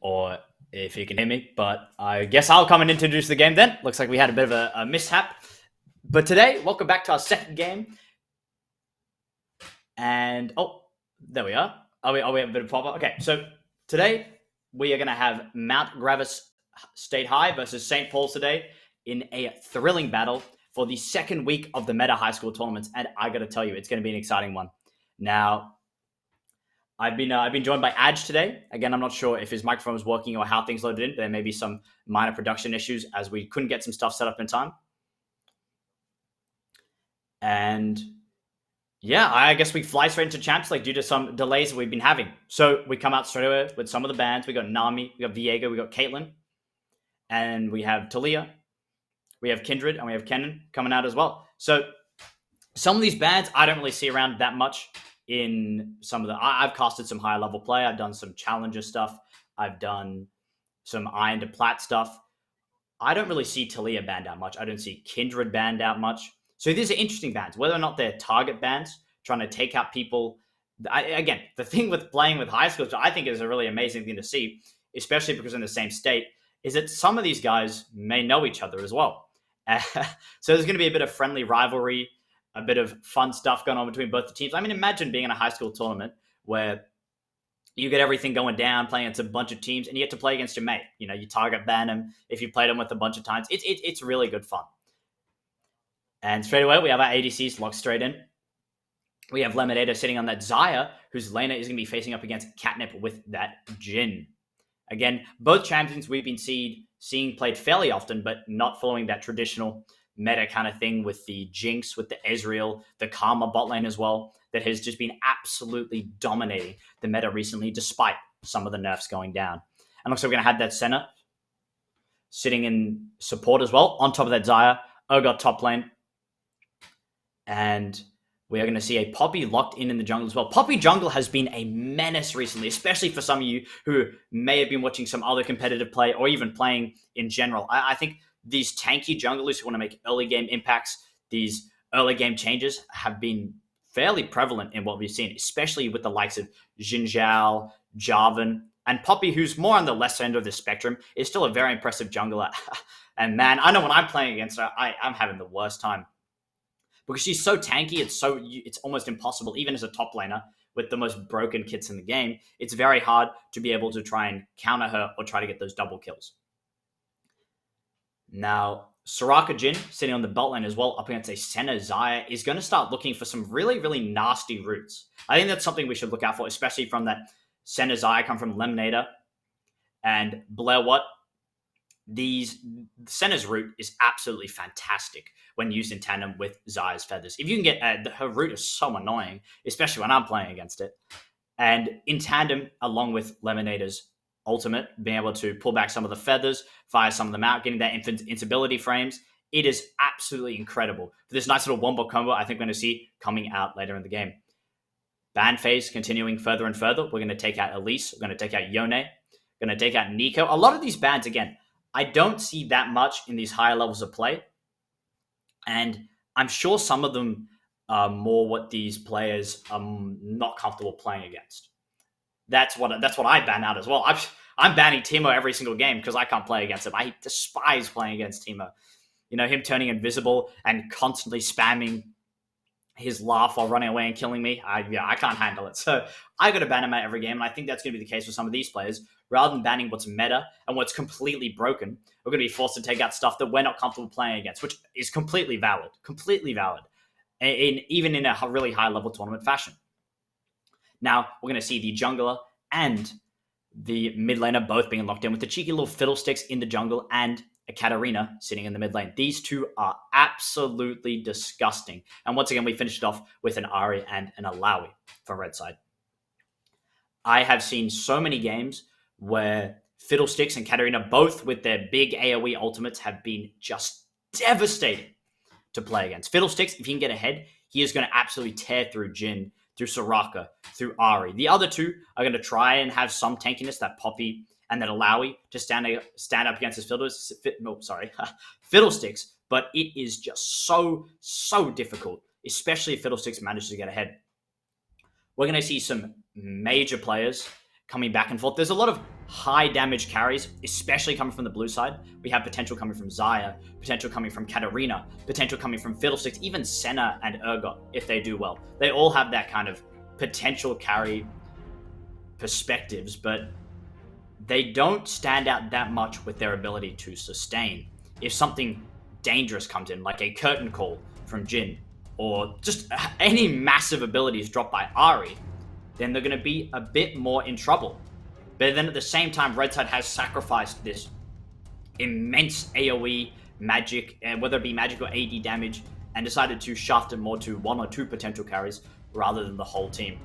or if you can hear me, but I guess I'll come and introduce the game then. Looks like we had a bit of a mishap. But today, welcome back to our second game. And, there we are. We have a bit of pop-up? Okay, so today we are going to have Mount Gravatt State High versus St. Paul's today in a thrilling battle for the second week of the Meta High School tournaments. And I got to tell you, it's going to be an exciting one. Now, I've been joined by Adj today. Again, I'm not sure if his microphone was working or how things loaded in. There may be some minor production issues as we couldn't get some stuff set up in time. And yeah, I guess we fly straight into Champs League due to some delays that we've been having. So we come out straight away with some of the bands. We got Nami, we got Viego, we got Caitlyn, and we have Talia, we have Kindred, and we have Kennen coming out as well. So some of these bands I don't really see around that much. In some of the, I've casted some higher level play. I've done some challenger stuff. I've done some iron to plat stuff. I don't really see Talia banned out much. I don't see Kindred banned out much. So these are interesting bans, whether or not they're target bans, trying to take out people. Again, the thing with playing with high schools, I think is a really amazing thing to see, especially because in the same state, is that some of these guys may know each other as well. So there's going to be a bit of friendly rivalry, a bit of fun stuff going on between both the teams. I mean, imagine being in a high school tournament where you get everything going down, playing against a bunch of teams, and you get to play against your mate. You know, you target ban them if you played them with a bunch of times. It's really good fun. And straight away, we have our ADCs locked straight in. We have Lemonade sitting on that Xayah, whose laner is going to be facing up against Catnip with that Jhin. Again, both champions we've been seeing played fairly often, but not following that traditional meta kind of thing with the Jinx, with the Ezreal, the Karma bot lane as well, that has just been absolutely dominating the meta recently, despite some of the nerfs going down. And looks like we're going to have that Senna sitting in support as well, on top of that Xayah, Urgot top lane. And we are going to see a Poppy locked in the jungle as well. Poppy jungle has been a menace recently, especially for some of you who may have been watching some other competitive play or even playing in general. I think these tanky junglers who want to make early game impacts, these early game changes have been fairly prevalent in what we've seen, especially with the likes of Xin Zhao, Jarvan, and Poppy, who's more on the lesser end of the spectrum, is still a very impressive jungler. And man, I know when I'm playing against her, I'm having the worst time. Because she's so tanky, it's almost impossible, even as a top laner, with the most broken kits in the game, it's very hard to be able to try and counter her or try to get those double kills. Now, Soraka Jhin, sitting on the bot lane as well, up against a Senna Xayah, is going to start looking for some really, really nasty roots. I think that's something we should look out for, especially from that Senna Xayah come from Lemonader and Blair Watt. Senna's root is absolutely fantastic when used in tandem with Xayah's feathers. If you can get her root is so annoying, especially when I'm playing against it. And in tandem, along with Lemonader's ultimate, being able to pull back some of the feathers, fire some of them out, getting that invincibility frames, it is absolutely incredible. For this nice little wombo combo, I think we're going to see coming out later in the game. Ban phase continuing further and further. We're going to take out Elise. We're going to take out Yone. We're going to take out Nico. A lot of these bans, again, I don't see that much in these higher levels of play. And I'm sure some of them are more what these players are not comfortable playing against. That's what I ban out as well. I'm banning Teemo every single game because I can't play against him. I despise playing against Teemo. You know, him turning invisible and constantly spamming his laugh while running away and killing me. I can't handle it. So I got to ban him out every game, and I think that's going to be the case for some of these players. Rather than banning what's meta and what's completely broken, we're going to be forced to take out stuff that we're not comfortable playing against, which is completely valid, even in a really high-level tournament fashion. Now, we're going to see the jungler and the mid laner both being locked in with the cheeky little fiddlesticks in the jungle and a Katarina sitting in the mid lane. These two are absolutely disgusting. And once again, we finished it off with an Ahri and an Alawi for red side. I have seen so many games where Fiddlesticks and Katarina, both with their big AoE ultimates, have been just devastating to play against. Fiddlesticks, if he can get ahead, he is going to absolutely tear through Jhin, through Soraka, through Ahri. The other two are going to try and have some tankiness, that Poppy and that Alawi, to stand up against his Fiddlesticks, but it is just so difficult, especially if Fiddlesticks manages to get ahead. We're going to see some major players coming back and forth. There's a lot of high damage carries, especially coming from the blue side. We have potential coming from Xayah, potential coming from Katarina, potential coming from Fiddlesticks, even Senna and Urgot, if they do well. They all have that kind of potential carry perspectives, but they don't stand out that much with their ability to sustain. If something dangerous comes in, like a curtain call from Jhin, or just any massive abilities dropped by Ahri, then they're going to be a bit more in trouble. But then at the same time, Red Side has sacrificed this immense AoE magic, whether it be magic or AD damage, and decided to shaft it more to 1 or 2 potential carries rather than the whole team.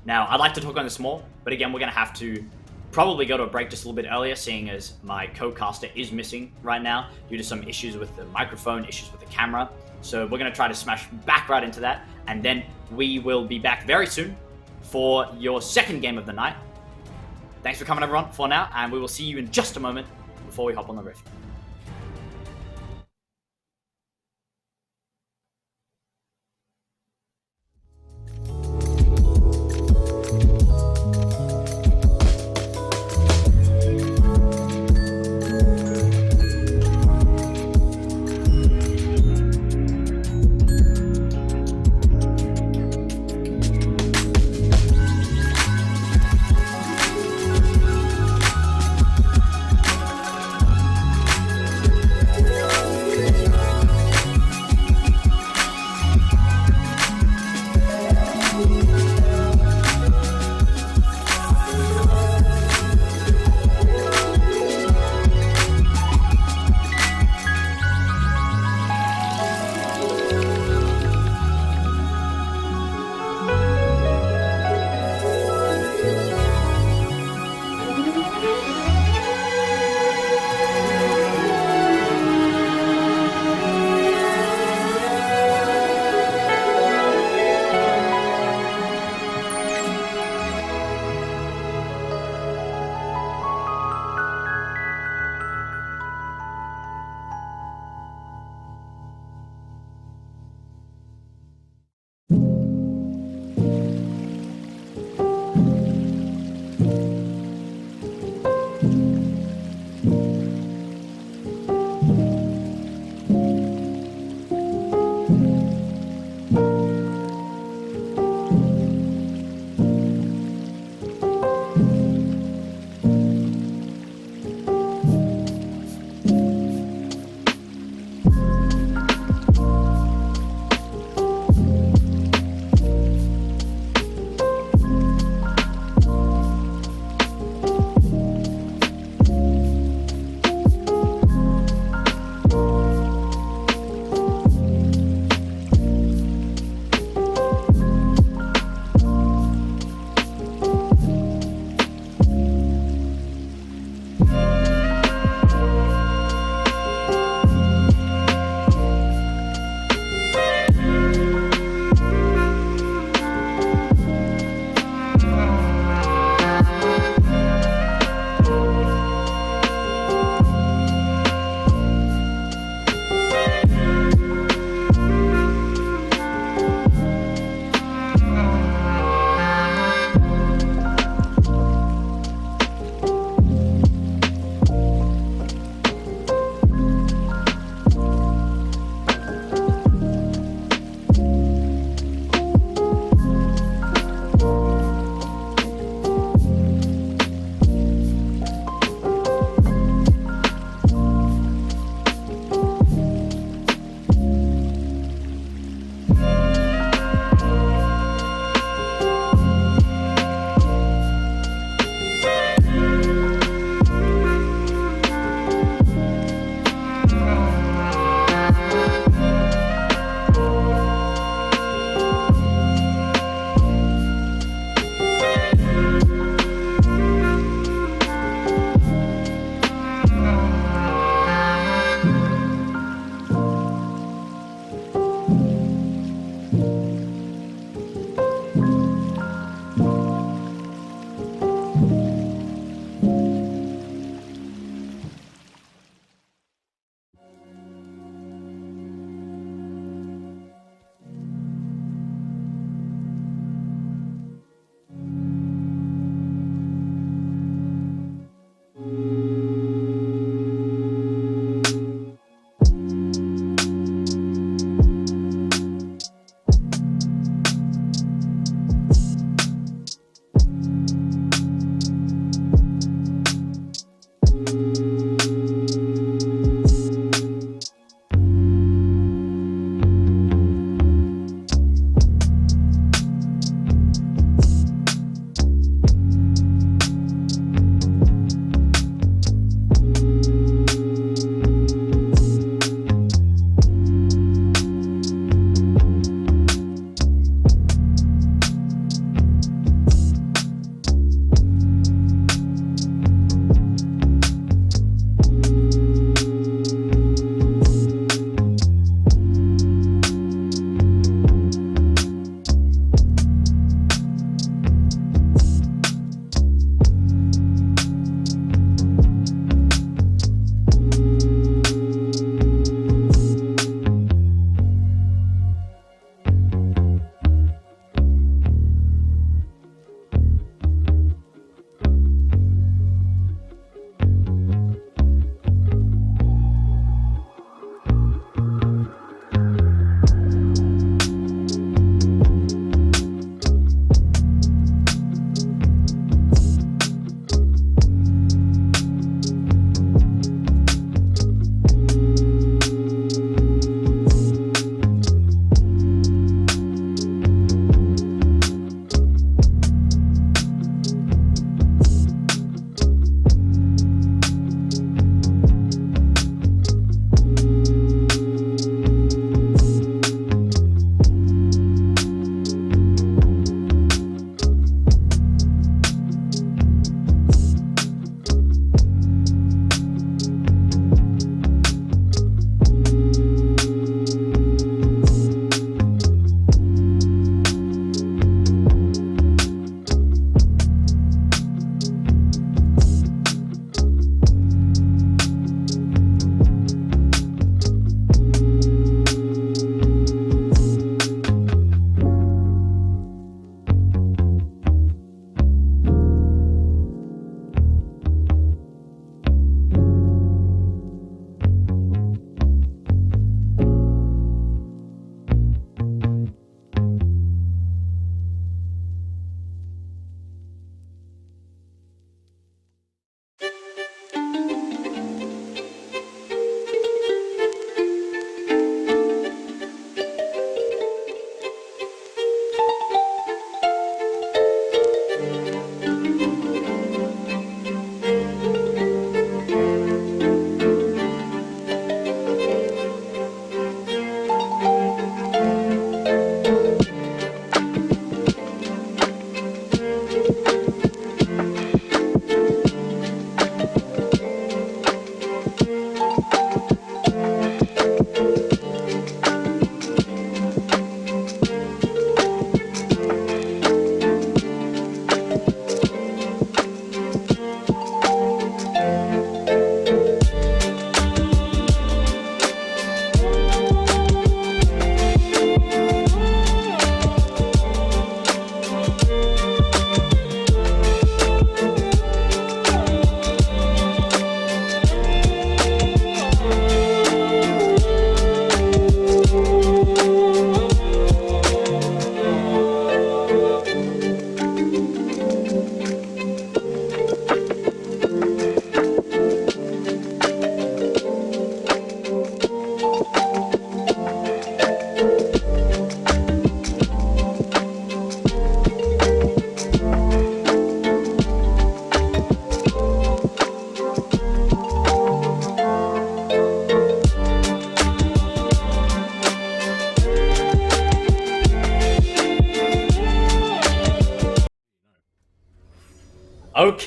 Now, I'd like to talk on this more, but again, we're going to have to probably go to a break just a little bit earlier, seeing as my co-caster is missing right now due to some issues with the microphone, issues with the camera. So we're going to try to smash back right into that, and then we will be back very soon for your second game of the night. Thanks for coming, everyone, for now, and we will see you in just a moment before we hop on the Rift.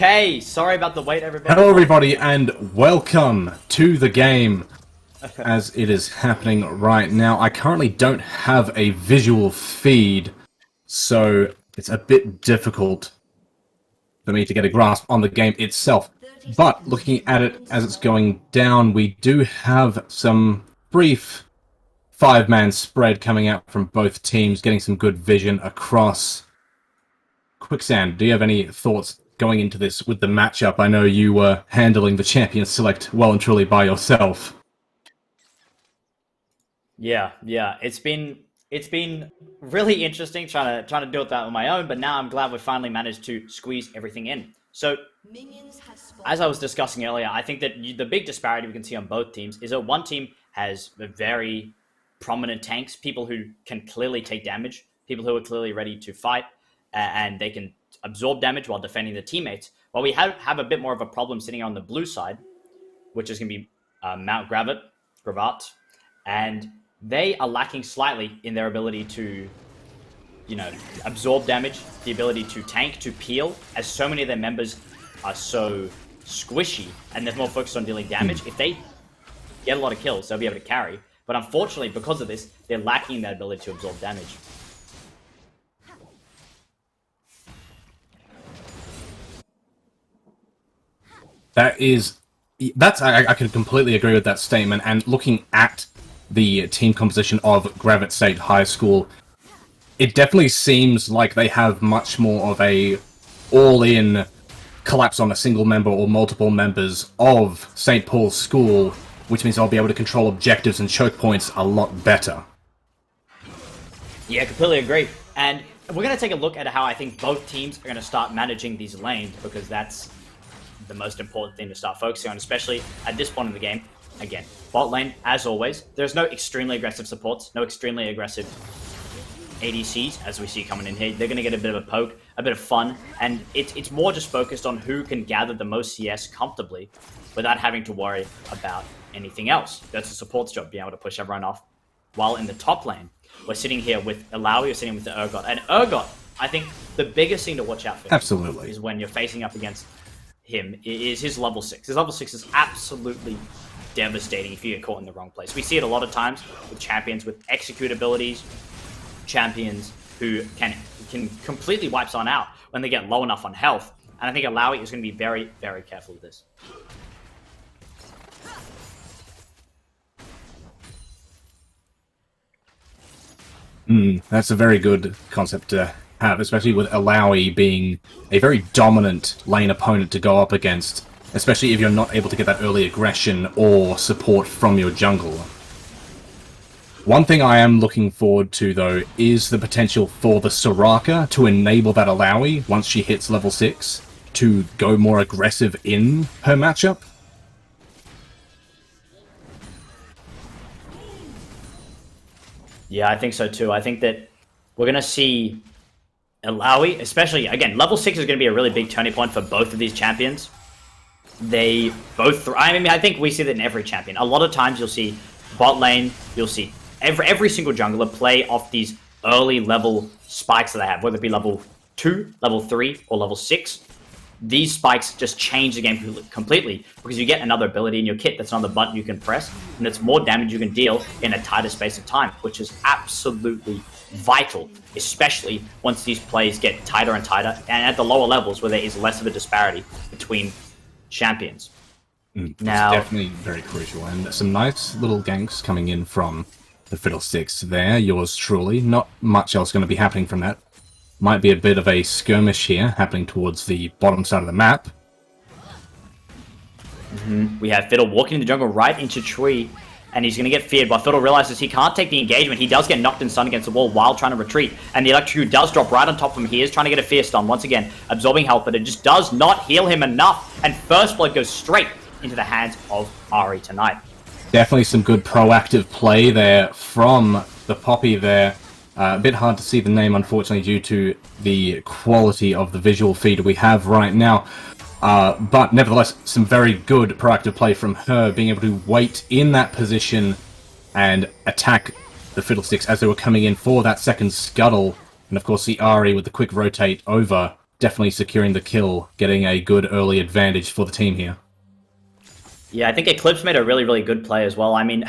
Okay, sorry about the wait, everybody. Hello, everybody, and welcome to the game as it is happening right now. I currently don't have a visual feed, so it's a bit difficult for me to get a grasp on the game itself. But looking at it as it's going down, we do have some brief five-man spread coming out from both teams, getting some good vision across. Quicksand, do you have any thoughts going into this with the matchup? I know you were handling the champion select well and truly by yourself. Yeah. It's been really interesting trying to do it that on my own, but now I'm glad we finally managed to squeeze everything in. So, as I was discussing earlier, I think that the big disparity we can see on both teams is that one team has very prominent tanks, people who can clearly take damage, people who are clearly ready to fight, and they can absorb damage while defending their teammates. While we have a bit more of a problem sitting on the blue side, which is going to be Mount Gravatt, and they are lacking slightly in their ability to, absorb damage, the ability to tank, to peel, as so many of their members are so squishy, and they're more focused on dealing damage. If they get a lot of kills, they'll be able to carry. But unfortunately, because of this, they're lacking in that ability to absorb damage. I can completely agree with that statement, and looking at the team composition of Gravatt State High School, it definitely seems like they have much more of a all-in collapse on a single member or multiple members of St. Paul's School, which means I'll be able to control objectives and choke points a lot better. Yeah, completely agree. And we're going to take a look at how I think both teams are going to start managing these lanes, because that's the most important thing to start focusing on, especially at this point in the game. Again, bot lane, as always, there's no extremely aggressive supports, no extremely aggressive ADCs, as we see coming in here. They're going to get a bit of a poke, a bit of fun, and it's more just focused on who can gather the most CS comfortably without having to worry about anything else. That's the support's job, being able to push everyone off. While in the top lane, we're sitting here with Alawi, we're sitting with the Urgot. And Urgot, I think the biggest thing to watch out for Absolutely. is when you're facing up against him, is his level 6. His level 6 is absolutely devastating if you get caught in the wrong place. We see it a lot of times with champions with execute abilities, champions who can completely wipe someone out when they get low enough on health. And I think Alawi is going to be very, very careful with this. That's a very good concept to have, especially with Alawi being a very dominant lane opponent to go up against, especially if you're not able to get that early aggression or support from your jungle. One thing I am looking forward to, though, is the potential for the Soraka to enable that Alawi, once she hits level 6, to go more aggressive in her matchup. Yeah, I think so too. I think that we're going to see Alawi, especially, again, level 6 is going to be a really big turning point for both of these champions. They both, I think we see that in every champion. A lot of times you'll see bot lane, you'll see every single jungler play off these early level spikes that they have, whether it be level 2, level 3, or level 6. These spikes just change the game completely, because you get another ability in your kit that's another button you can press, and it's more damage you can deal in a tighter space of time, which is absolutely vital, especially once these plays get tighter and tighter, and at the lower levels where there is less of a disparity between champions. Now, it's definitely very crucial, and some nice little ganks coming in from the Fiddlesticks there, yours truly. Not much else going to be happening from that. Might be a bit of a skirmish here, happening towards the bottom side of the map. We have Fiddle walking in the jungle right into tree, and he's going to get feared, but Fiddle realizes he can't take the engagement. He does get knocked and stunned against the wall while trying to retreat, and the Electrocute does drop right on top of him. He is trying to get a fear stun, once again, absorbing health, but it just does not heal him enough, and First Blood goes straight into the hands of Ari tonight. Definitely some good proactive play there from the Poppy there. A bit hard to see the name, unfortunately, due to the quality of the visual feed we have right now. But nevertheless, some very good proactive play from her, being able to wait in that position and attack the Fiddlesticks as they were coming in for that second scuttle. And of course, the Ari with the quick rotate over definitely securing the kill, getting a good early advantage for the team here. Yeah, I think Eclipse made a really, really good play as well. I mean,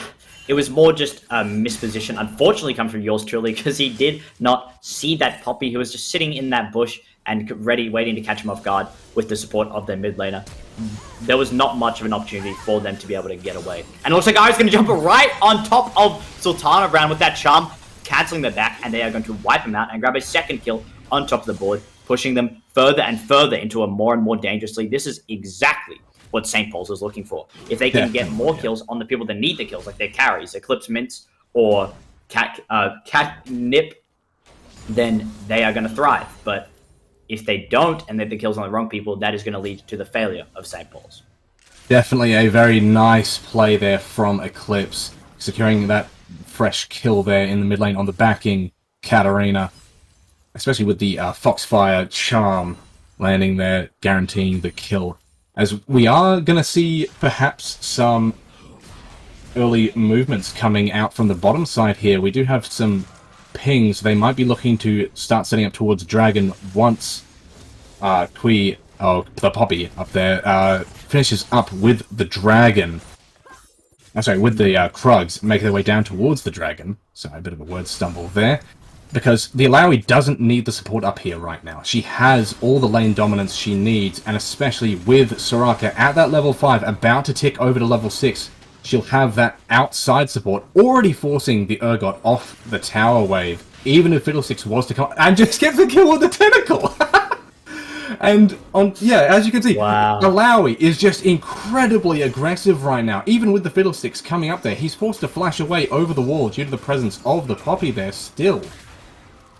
it was more just a misposition. Unfortunately, come from yours truly, because he did not see that Poppy, who was just sitting in that bush and ready, waiting to catch him off guard with the support of their mid laner. There was not much of an opportunity for them to be able to get away. And it looks like I's going to jump right on top of Sultana Brown with that charm, cancelling their back, and they are going to wipe him out and grab a second kill on top of the board, pushing them further and further into a more and more dangerous lead. This is exactly what St. Paul's is looking for. If they can get more kills on the people that need the kills, like their carries, Eclipse Mints, or Catnip, then they are going to thrive. But if they don't and they get the kills on the wrong people, that is going to lead to the failure of St. Paul's. Definitely a very nice play there from Eclipse, securing that fresh kill there in the mid lane on the backing Katarina, especially with the Foxfire charm landing there, guaranteeing the kill. As we are going to see perhaps some early movements coming out from the bottom side here. We do have some pings. They might be looking to start setting up towards Dragon once the Poppy up there, finishes up with the Dragon. I'm sorry, with the Krugs, make their way down towards the Dragon. Sorry, a bit of a word stumble there. Because the Alawi doesn't need the support up here right now. She has all the lane dominance she needs, and especially with Soraka at that level 5, about to tick over to level 6, she'll have that outside support, already forcing the Urgot off the tower wave, even if Fiddlesticks was to come, and just get the kill with the tentacle! And, as you can see, wow. Alawi is just incredibly aggressive right now. Even with the Fiddlesticks coming up there, he's forced to flash away over the wall due to the presence of the Poppy there still.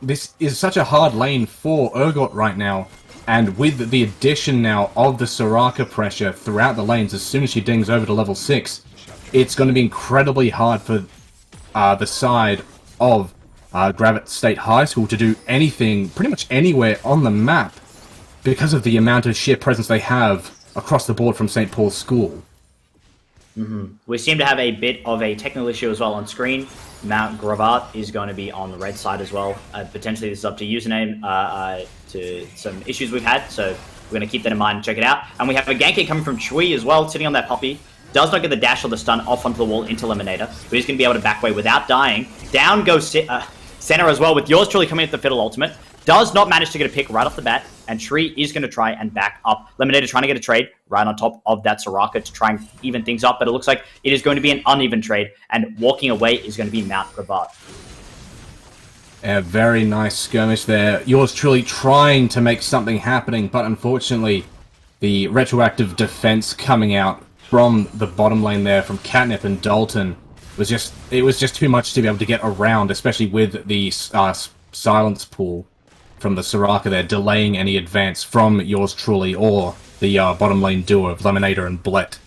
This is such a hard lane for Urgot right now, and with the addition now of the Soraka pressure throughout the lanes, as soon as she dings over to level 6, it's going to be incredibly hard for the side of Gravatt State High School to do anything, pretty much anywhere on the map, because of the amount of sheer presence they have across the board from St. Paul's School. We seem to have a bit of a technical issue as well on screen. Mount Gravatt is going to be on the red side as well. Potentially this is up to username, to some issues we've had, so we're going to keep that in mind and check it out. And we have a gank coming from Chui as well, sitting on that Poppy. Does not get the dash or the stun off onto the wall into Eliminator, but he's going to be able to back away without dying. Down goes Center as well, with yours truly coming at the Fiddle ultimate. Does not manage to get a pick right off the bat, and Tree is going to try and back up. Eliminator trying to get a trade right on top of that Soraka to try and even things up, but it looks like it is going to be an uneven trade, and walking away is going to be Mount Gravatt. A very nice skirmish there. Yours truly trying to make something happening, but unfortunately, the retroactive defense coming out from the bottom lane there from Catnip and Dalton was just too much to be able to get around, especially with the silence pool from the Soraka there, delaying any advance from yours truly or the bottom lane duo of Lemonator and Blett.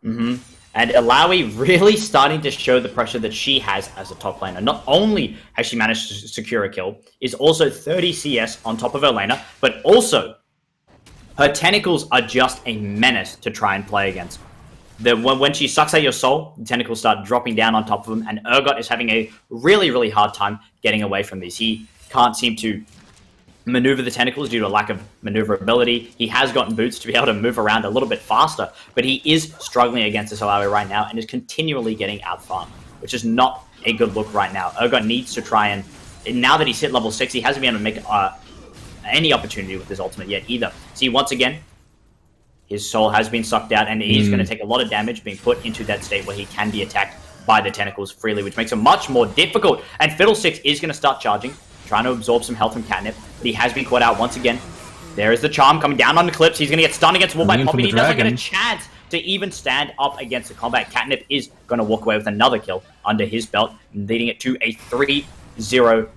And Alawi really starting to show the pressure that she has as a top laner. Not only has she managed to secure a kill, is also 30 CS on top of her laner, but also her tentacles are just a menace to try and play against. When she sucks out your soul, the tentacles start dropping down on top of him, and Urgot is having a really, really hard time getting away from these. He can't seem to maneuver the tentacles due to a lack of maneuverability. He has gotten boots to be able to move around a little bit faster, but he is struggling against this Alawi right now and is continually getting outfarmed, which is not a good look right now. Urgot needs to try and now that he's hit level 6, he hasn't been able to make any opportunity with his ultimate yet either. See, once again, his soul has been sucked out, and he's going to take a lot of damage being put into that state where he can be attacked by the tentacles freely, which makes it much more difficult. And Fiddlesticks is going to start charging, trying to absorb some health from Catnip, but he has been caught out once again. There is the charm coming down on Eclipse. He's going to get stunned against wall by Poppy. He doesn't get a chance to even stand up against the combat. Catnip is going to walk away with another kill under his belt, leading it to a 3-0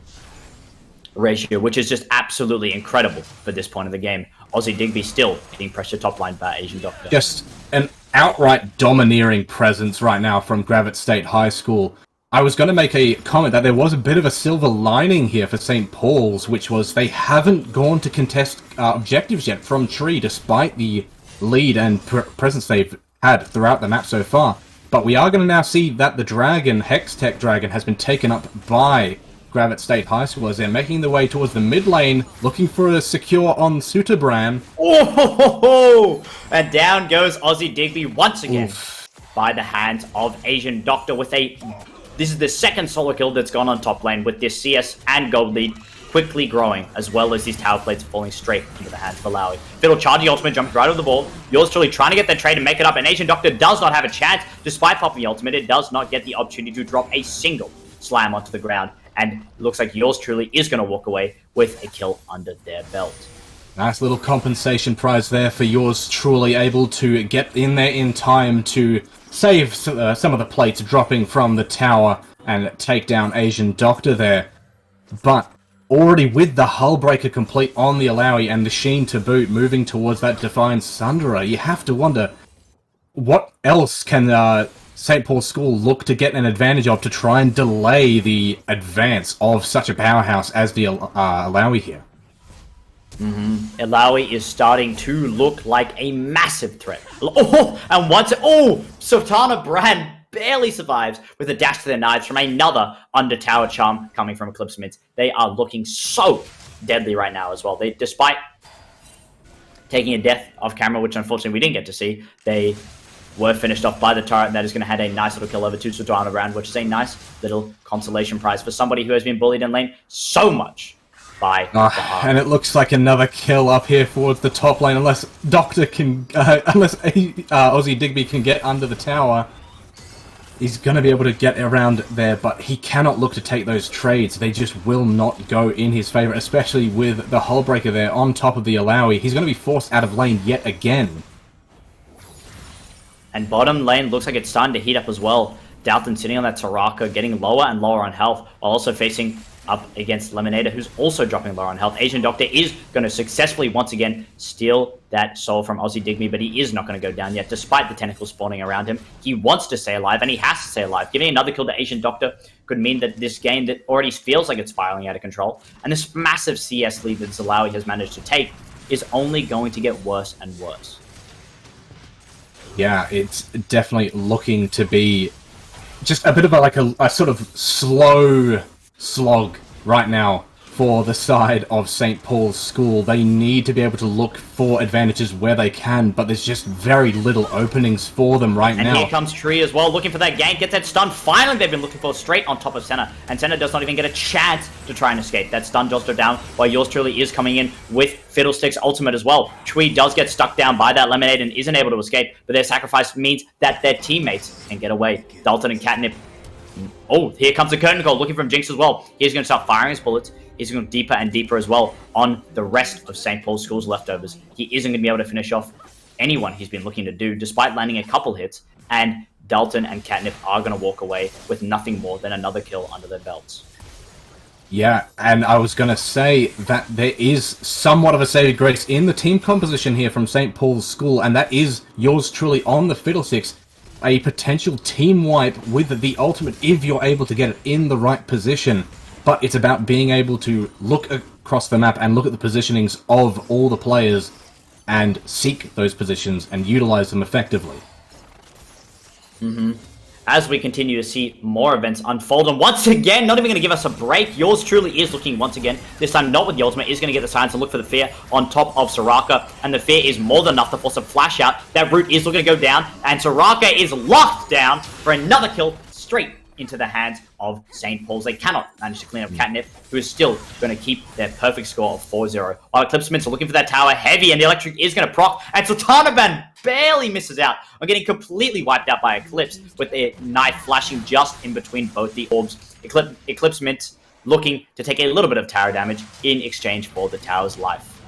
ratio, which is just absolutely incredible for this point of the game. Aussie Digby still getting pressure top line by Asian Doctor. Just an outright domineering presence right now from Gravatt State High School. I was going to make a comment that there was a bit of a silver lining here for St. Paul's, which was they haven't gone to contest objectives yet from Tree, despite the lead and presence they've had throughout the map so far. But we are going to now see that the dragon, Hextech Dragon, has been taken up by Gravatt State High School as they're making their way towards the mid lane, looking for a secure on Sutabran. Oh, and down goes Aussie Digby once again by the hands of Asian Doctor with a... This is the second solo kill that's gone on top lane with this CS and gold lead quickly growing, as well as these tower plates falling straight into the hands of Alawi. Fiddle charging ultimate, jumping right over the ball. Yours truly trying to get that trade and make it up, and Asian Doctor does not have a chance. Despite popping the ultimate, it does not get the opportunity to drop a single slam onto the ground, and it looks like yours truly is going to walk away with a kill under their belt. Nice little compensation prize there for yours truly, able to get in there in time to save some of the plates dropping from the tower and take down Asian Doctor there. But already with the hull breaker complete on the Alawi and the Sheen to boot moving towards that Divine Sunderer, you have to wonder, what else can St. Paul's School look to get an advantage of to try and delay the advance of such a powerhouse as the Alawi here? Alawi is starting to look like a massive threat. Oh, and once... Oh, Sultana Brand barely survives with a dash to their knives from another under tower charm coming from Eclipse Mids. They are looking so deadly right now as well. They, despite taking a death off camera, which unfortunately we didn't get to see, they were finished off by the turret, and that is going to have a nice little kill over to Sultana Brand, which is a nice little consolation prize for somebody who has been bullied in lane so much by and it looks like another kill up here towards the top lane, unless Doctor can, unless Aussie Digby can get under the tower. He's going to be able to get around there, but he cannot look to take those trades. They just will not go in his favor, especially with the hull breaker there on top of the Alawi. He's going to be forced out of lane yet again. And bottom lane looks like it's starting to heat up as well. Dalton sitting on that Taraka, getting lower and lower on health, while also facing up against Lemonator, who's also dropping lower on health. Asian Doctor is going to successfully, once again, steal that soul from Aussie Digby, but he is not going to go down yet, despite the tentacles spawning around him. He wants to stay alive, and he has to stay alive. Giving another kill to Asian Doctor could mean that this game that already feels like it's spiraling out of control, and this massive CS lead that Zalawi has managed to take, is only going to get worse and worse. Yeah, it's definitely looking to be just a bit of a sort of slow slog right now for the side of St. Paul's School. They need to be able to look for advantages where they can, but there's just very little openings for them right now. And here comes Tree as well, looking for that gank, gets that stun. Finally, they've been looking for straight on top of Senna, and Senna does not even get a chance to try and escape. That stun does go down, while yours truly is coming in with Fiddlestick's ultimate as well. Tree does get stuck down by that Lemonade and isn't able to escape, but their sacrifice means that their teammates can get away. Dalton and Catnip. Oh, here comes the curtain call, looking from Jinx as well. He's going to start firing his bullets. He's going deeper and deeper as well on the rest of St. Paul's School's leftovers. He isn't going to be able to finish off anyone he's been looking to do, despite landing a couple hits. And Dalton and Catnip are going to walk away with nothing more than another kill under their belts. Yeah, and I was going to say that there is somewhat of a saving grace in the team composition here from St. Paul's School, and that is yours truly on the Fiddlesticks. A potential team wipe with the ultimate if you're able to get it in the right position. But it's about being able to look across the map and look at the positionings of all the players and seek those positions and utilize them effectively. As we continue to see more events unfold, and once again, not even going to give us a break. Yours truly is looking once again, this time not with the ultimate, is going to get the science and look for the fear on top of Soraka, and the fear is more than enough to force a flash out. That root is looking to go down, and Soraka is locked down for another kill straight into the hands of St. Paul's. They cannot manage to clean up Catnip, who is still going to keep their perfect score of 4-0. While Eclipse Mints are looking for that tower heavy, and the electric is going to proc, and Sultana Ban barely misses out on getting completely wiped out by Eclipse, with their knife flashing just in between both the orbs. Eclipse Mints looking to take a little bit of tower damage in exchange for the tower's life.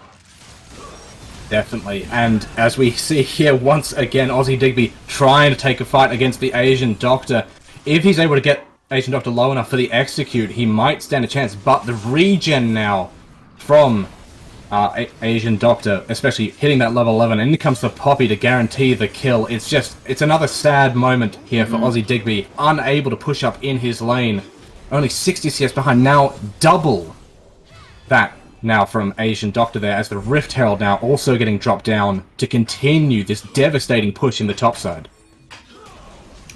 Definitely, and as we see here once again, Aussie Digby trying to take a fight against the Asian Doctor. If he's able to get Asian Doctor low enough for the execute, he might stand a chance, but the regen now from Asian Doctor, especially hitting that level 11, and in comes the Poppy to guarantee the kill. It's another sad moment here for Aussie Digby, unable to push up in his lane. Only 60 CS behind, now double that now from Asian Doctor there, as the Rift Herald now also getting dropped down to continue this devastating push in the top side.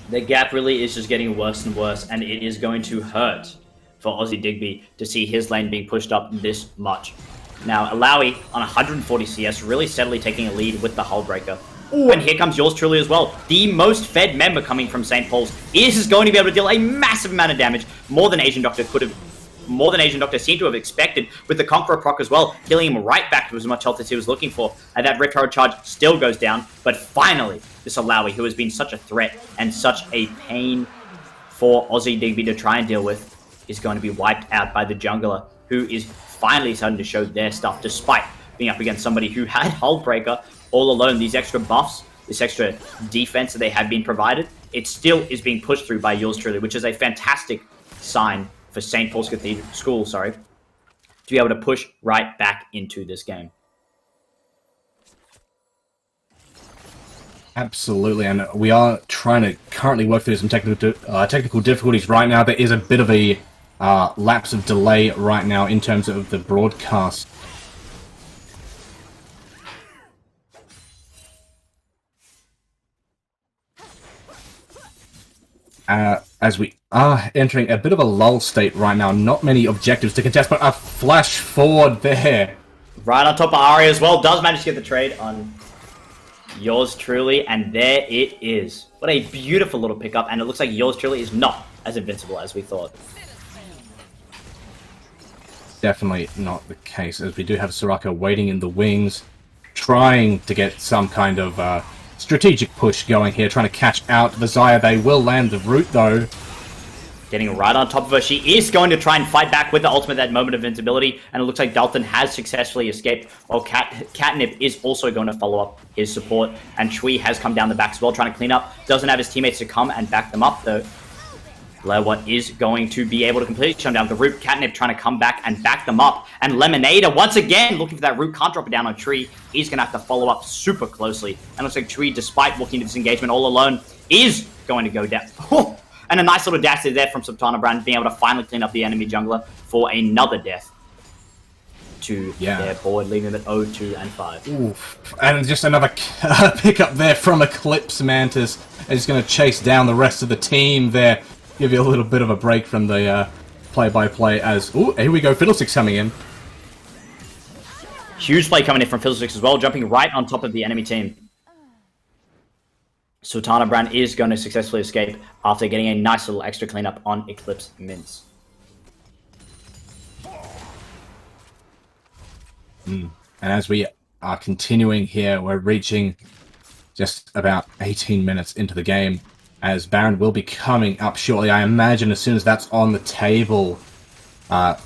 The gap really is just getting worse and worse, and it is going to hurt for Aussie Digby to see his lane being pushed up this much. Now, Alawi on 140 CS, really steadily taking a lead with the Hullbreaker. Ooh, and here comes yours truly as well. The most fed member coming from St. Paul's is going to be able to deal a massive amount of damage, more than Asian Doctor seemed to have expected, with the Conqueror proc as well, killing him right back to as much health as he was looking for. And that Red Arrow charge still goes down, but finally, this Alawi, who has been such a threat and such a pain for Aussie Digby to try and deal with, is going to be wiped out by the jungler, who is finally starting to show their stuff, despite being up against somebody who had Hullbreaker all alone. These extra buffs, this extra defense that they have been provided, it still is being pushed through by yours truly, which is a fantastic sign for St. Paul's School, to be able to push right back into this game. Absolutely, and we are trying to currently work through some technical difficulties right now. There is a bit of a lapse of delay right now in terms of the broadcast. As we are entering a bit of a lull state right now, not many objectives to contest, but a flash forward there. Right on top of Ari as well, does manage to get the trade on yours truly, and there it is. What a beautiful little pickup, and it looks like yours truly is not as invincible as we thought. Definitely not the case, as we do have Soraka waiting in the wings, trying to get some kind of strategic push going here, trying to catch out the Xayah. They will land the root, though. Getting right on top of her. She is going to try and fight back with the ultimate, that moment of invincibility, and it looks like Dalton has successfully escaped. While Catnip is also going to follow up his support, and Chui has come down the back as well, trying to clean up. Doesn't have his teammates to come and back them up, though. Gravatt is going to be able to completely shut down the root. Catnip trying to come back and back them up. And Lemonader, once again, looking for that root, can't drop it down on Tree. He's going to have to follow up super closely. And looks like Tree, despite walking into this engagement all alone, is going to go down. And a nice little dash there from Sultana Brand, being able to finally clean up the enemy jungler for another death to their board, leaving them at 0-2 and 5. Oof. And just another pickup there from Eclipse Mantis. Is going to chase down the rest of the team there. Give you a little bit of a break from the play-by-play as... Ooh, here we go, Fiddlesticks coming in. Huge play coming in from Fiddlesticks as well, jumping right on top of the enemy team. Sultana Brand is going to successfully escape after getting a nice little extra cleanup on Eclipse Mince. And as we are continuing here, we're reaching just about 18 minutes into the game, as Baron will be coming up shortly. I imagine as soon as that's on the table, Mount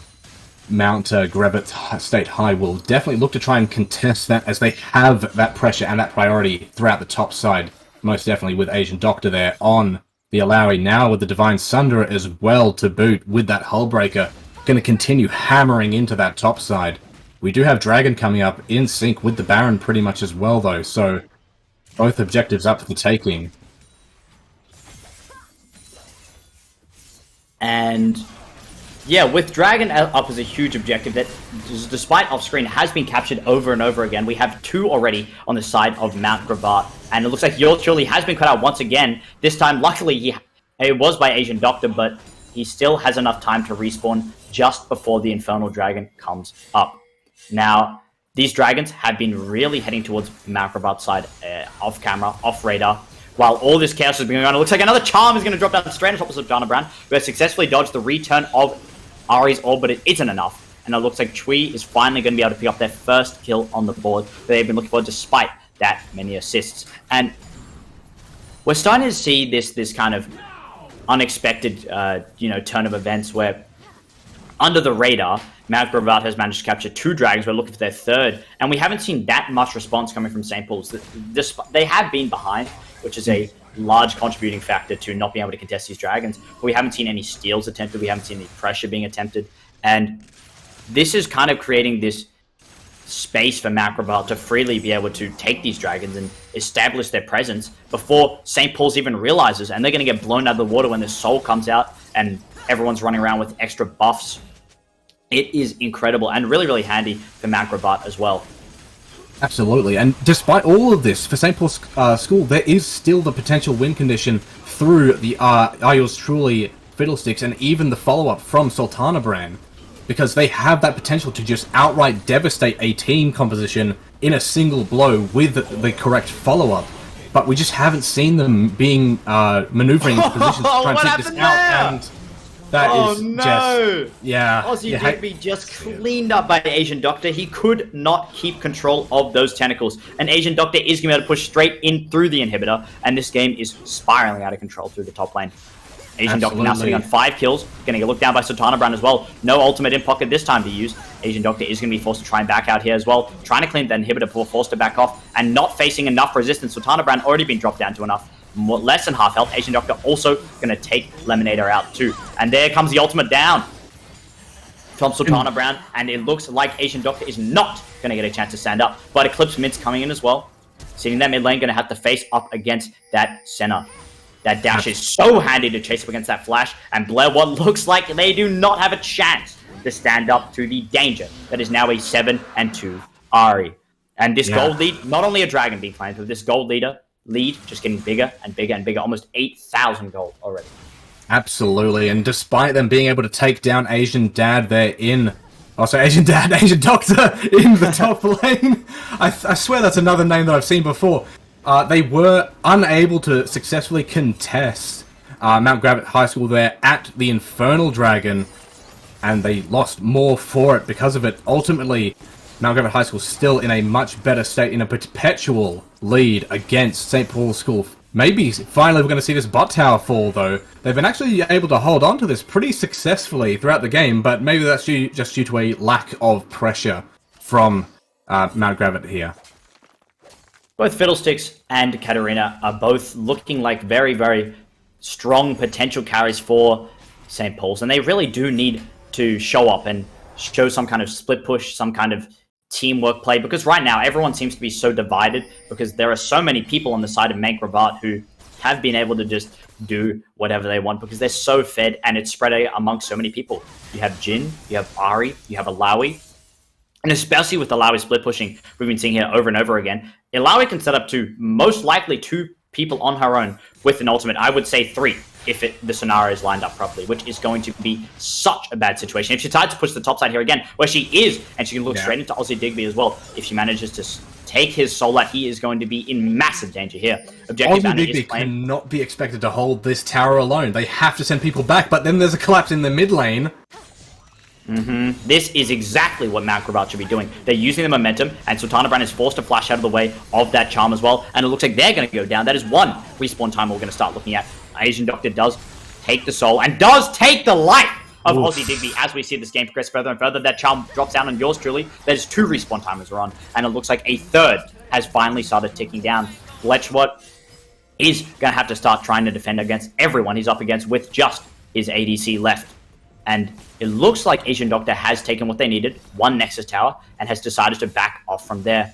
Gravatt State High will definitely look to try and contest that, as they have that pressure and that priority throughout the top side. Most definitely with Asian Doctor there on the Alawi, now with the Divine Sunderer as well to boot with that Hullbreaker. Going to continue hammering into that top side. We do have Dragon coming up in sync with the Baron pretty much as well, though, so both objectives up for the taking. And yeah, with Dragon up as a huge objective that, despite off-screen, has been captured over and over again. We have 2 already on the side of Mount Gravatt, and it looks like yours truly has been cut out once again. This time, luckily, it was by Asian Doctor, but he still has enough time to respawn just before the Infernal Dragon comes up. Now, these Dragons have been really heading towards Mount Gravatt's side, off-camera, off-radar. While all this chaos is going on, it looks like another charm is going to drop down straight on top of Sultana Brand, who has successfully dodged the return of Ari's orb, but it isn't enough. And it looks like Chui is finally going to be able to pick up their first kill on the board that they've been looking for, despite that many assists. And we're starting to see this kind of unexpected, turn of events where, under the radar, Mount Gravatt has managed to capture 2 dragons. We're looking for their third, and we haven't seen that much response coming from St. Paul's. They have been behind, which is a large contributing factor to not being able to contest these dragons. But we haven't seen any steals attempted. We haven't seen any pressure being attempted. And this is kind of creating this space for Mount Gravatt to freely be able to take these dragons and establish their presence before St. Paul's even realizes. And they're going to get blown out of the water when the soul comes out and everyone's running around with extra buffs. It is incredible and really, really handy for Mount Gravatt as well. Absolutely, and despite all of this, for St. Paul's School, there is still the potential win condition through the Yours Truly Fiddlesticks and even the follow-up from Sultana Brand, because they have that potential to just outright devastate a team composition in a single blow with the correct follow-up. But we just haven't seen them being maneuvering into positions to try and take this out, and that is just... Yeah. Aussie Digby just cleaned up by Asian Doctor. He could not keep control of those tentacles. And Asian Doctor is going to be able to push straight in through the inhibitor, and this game is spiraling out of control through the top lane. Asian Doctor now sitting on 5 kills, going to get looked down by Sultana Brand as well. No ultimate in pocket this time to use. Asian Doctor is going to be forced to try and back out here as well. Trying to clean that inhibitor before forced to back off and not facing enough resistance. Sultana Brand already been dropped down to enough. Less than half health. Asian Doctor also going to take Lemonator out too. And there comes the ultimate down from Sultana Brand. And it looks like Asian Doctor is not going to get a chance to stand up. But Eclipse Mint's coming in as well. Sitting that mid lane, going to have to face up against that Senna. That dash is so handy to chase up against that flash. And Blair, what looks like they do not have a chance to stand up to the danger that is now a 7-2 Ahri. And this gold lead, not only a dragon being claimed, but this gold lead just getting bigger and bigger and bigger. Almost 8,000 gold already. Absolutely. And despite them being able to take down Asian Dad, they're in... Oh, sorry, Asian Doctor in the top lane. I swear that's another name that I've seen before. They were unable to successfully contest Mount Gravatt High School there at the Infernal Dragon, and they lost more for it because of it. Ultimately, Mount Gravatt High School still in a much better state, in a perpetual lead against St. Paul's School. Maybe finally we're going to see this bot tower fall, though. They've been actually able to hold on to this pretty successfully throughout the game, but maybe that's just due to a lack of pressure from Mount Gravatt here. Both Fiddlesticks and Katarina are both looking like very, very strong potential carries for St. Paul's, and they really do need to show up and show some kind of split push, some kind of teamwork play, because right now everyone seems to be so divided because there are so many people on the side of Main Gravatt who have been able to just do whatever they want because they're so fed and it's spread out amongst so many people. You have Jin, you have Ahri, you have Alawi, and especially with Alawi split pushing, we've been seeing here over and over again. Alawi can set up to most likely 2 people on her own with an ultimate. I would say 3 if the scenario is lined up properly, which is going to be such a bad situation. If she decides to push the top side here again, where she is, and she can look straight into Aussie Digby as well, if she manages to take his soul out, he is going to be in massive danger here. Objective Aussie Digby cannot be expected to hold this tower alone. They have to send people back, but then there's a collapse in the mid lane. This is exactly what Mount Gravatt should be doing. They're using the momentum, and Sultana Brand is forced to flash out of the way of that charm as well, and it looks like they're going to go down. That is one respawn time we're going to start looking at. Asian Doctor does take the soul, and does take the life of Aussie Digby as we see this game progress further and further. That charm drops down on yours truly. That is 2 respawn timers are on, and it looks like a 3rd has finally started ticking down. Fletchwatt is going to have to start trying to defend against everyone he's up against with just his ADC left. And it looks like Asian Doctor has taken what they needed, 1 Nexus Tower, and has decided to back off from there.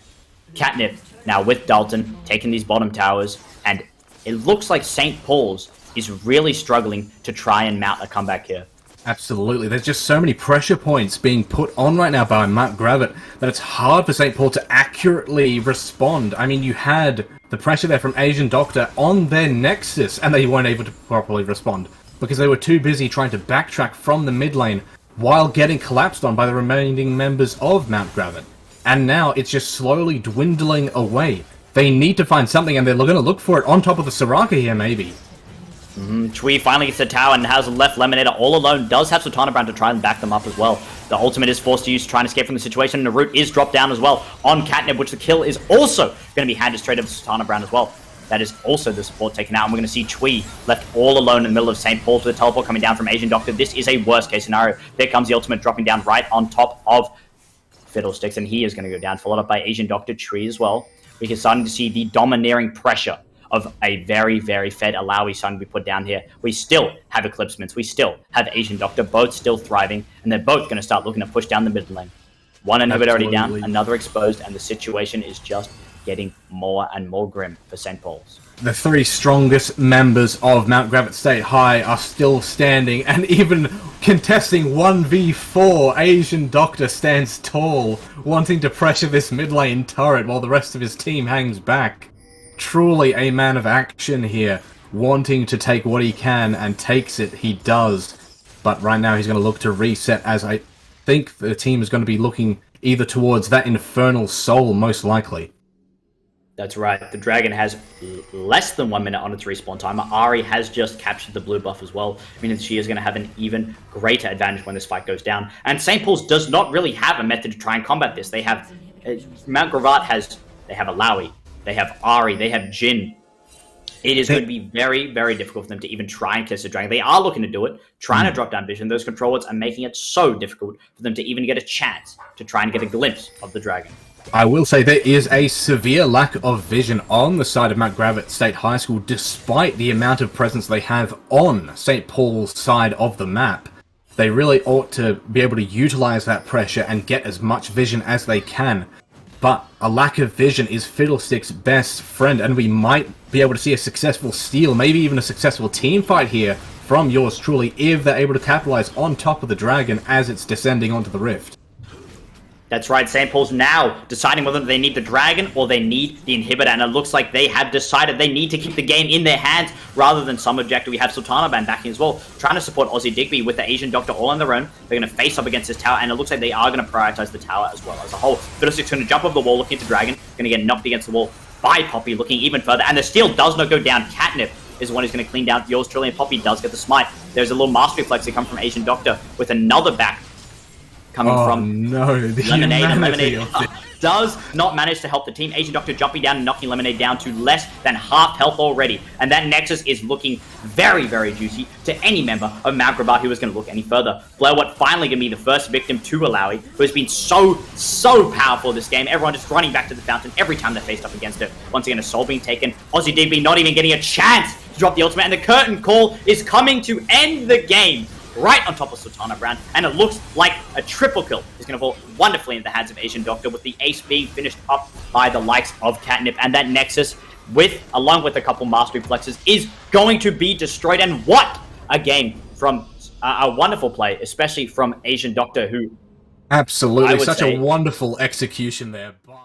Catnip now with Dalton taking these bottom towers, and it looks like St. Paul's is really struggling to try and mount a comeback here. Absolutely. There's just so many pressure points being put on right now by Mount Gravatt that it's hard for St. Paul to accurately respond. I mean, you had the pressure there from Asian Doctor on their Nexus, and they weren't able to properly respond because they were too busy trying to backtrack from the mid lane while getting collapsed on by the remaining members of Mount Gravatt. And now it's just slowly dwindling away. They need to find something, and they're going to look for it on top of the Soraka here, maybe. Chui finally gets the tower and has left Lemonator all alone. Does have Sultana Brand to try and back them up as well. The ultimate is forced to use to try and escape from the situation, and the root is dropped down as well on Catnip, which the kill is also going to be handed straight up to Sultana Brand as well. That is also the support taken out, and we're going to see Chui left all alone in the middle of St. Paul's with a teleport coming down from Asian Doctor. This is a worst case scenario. There comes the ultimate dropping down right on top of Fiddlesticks, and he is going to go down, followed up by Asian Doctor Chui as well. We can starting to see the domineering pressure of a very, very fed Alawi starting to be put down here. We still have Eclipse Mints. We still have Asian Doctor, both still thriving, and they're both going to start looking to push down the mid lane. One inhibitor already down, another exposed, and the situation is just getting more and more grim for St. Paul's. The 3 strongest members of Mount Gravatt State High are still standing, and even contesting 1v4, Asian Doctor stands tall, wanting to pressure this mid lane turret while the rest of his team hangs back. Truly a man of action here. wanting to take what he can and takes it, he does. But right now he's going to look to reset, as I think the team is going to be looking either towards that Infernal Soul, most likely. That's right. The Dragon has less than 1 minute on its respawn timer. Ari has just captured the blue buff as well, meaning she is going to have an even greater advantage when this fight goes down. And St. Paul's does not really have a method to try and combat this. They have Mount Gravatt they have Alawi, they have Ari, they have Jin. It is going to be very, very difficult for them to even try and kiss the Dragon. They are looking to do it, trying to drop down vision. Those controllers are making it so difficult for them to even get a chance to try and get a glimpse of the Dragon. I will say there is a severe lack of vision on the side of Mount Gravatt State High School, despite the amount of presence they have on St. Paul's side of the map. They really ought to be able to utilize that pressure and get as much vision as they can. But a lack of vision is Fiddlestick's best friend, and we might be able to see a successful steal, maybe even a successful team fight here from yours truly, if they're able to capitalize on top of the Dragon as it's descending onto the Rift. That's right, St. Paul's now deciding whether they need the Dragon or they need the Inhibitor, and it looks like they have decided they need to keep the game in their hands rather than some objective. We have Sultana Band backing as well, trying to support Aussie Digby with the Asian Doctor all on their own. They're going to face up against this tower, and it looks like they are going to prioritize the tower as well as a whole. Fiddlestick's going to jump over the wall, looking at the Dragon, going to get knocked against the wall by Poppy, looking even further, and the steal does not go down. Catnip is the one who's going to clean down yours truly, and Poppy does get the smite. There's a little master reflex that come from Asian Doctor with another back coming from Lemonade, and Lemonade does not manage to help the team. Asian Doctor jumping down and knocking Lemonade down to less than half health already. And that Nexus is looking very, very juicy to any member of Mount Gravatt who is going to look any further. Blairwatt finally going to be the first victim to Alawi, who has been so powerful this game. Everyone just running back to the fountain every time they're faced up against it. Once again, a soul being taken. Aussie Digby not even getting a chance to drop the ultimate. And the curtain call is coming to end the game right on top of Sultana Brown, and it looks like a triple kill is going to fall wonderfully in the hands of Asian Doctor, with the ace being finished up by the likes of Catnip, and that Nexus, along with a couple mastery flexes, is going to be destroyed. And what a game from a wonderful play, especially from Asian Doctor, who absolutely such a wonderful execution there by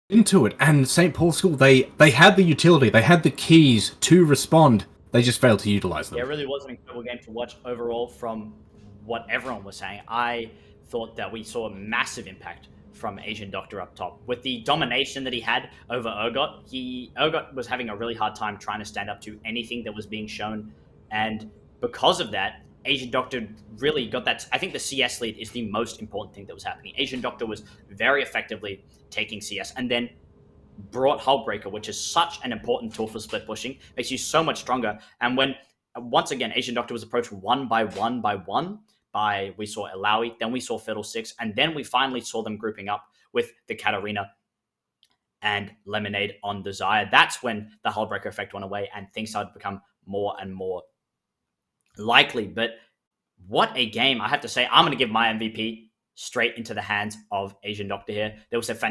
into it. And St. Paul's School, they had the utility, they had the keys to respond, they just failed to utilize them. Yeah, it really was an incredible game to watch overall. From what everyone was saying, I thought that we saw a massive impact from Asian Doctor up top. With the domination that he had over Urgot, Urgot was having a really hard time trying to stand up to anything that was being shown, and because of that, Asian Doctor really got that. I think the CS lead is the most important thing that was happening. Asian Doctor was very effectively taking CS, and then brought Hullbreaker, which is such an important tool for split pushing, makes you so much stronger. And when, once again, Asian Doctor was approached one by one, we saw Alawi, then we saw Fiddlesticks, and then we finally saw them grouping up with the Katarina and Lemonade on Desire. That's when the Hullbreaker effect went away and things started to become more and more likely. But what a game. I have to say, I'm going to give my MVP straight into the hands of Asian Doctor here. There was a fantastic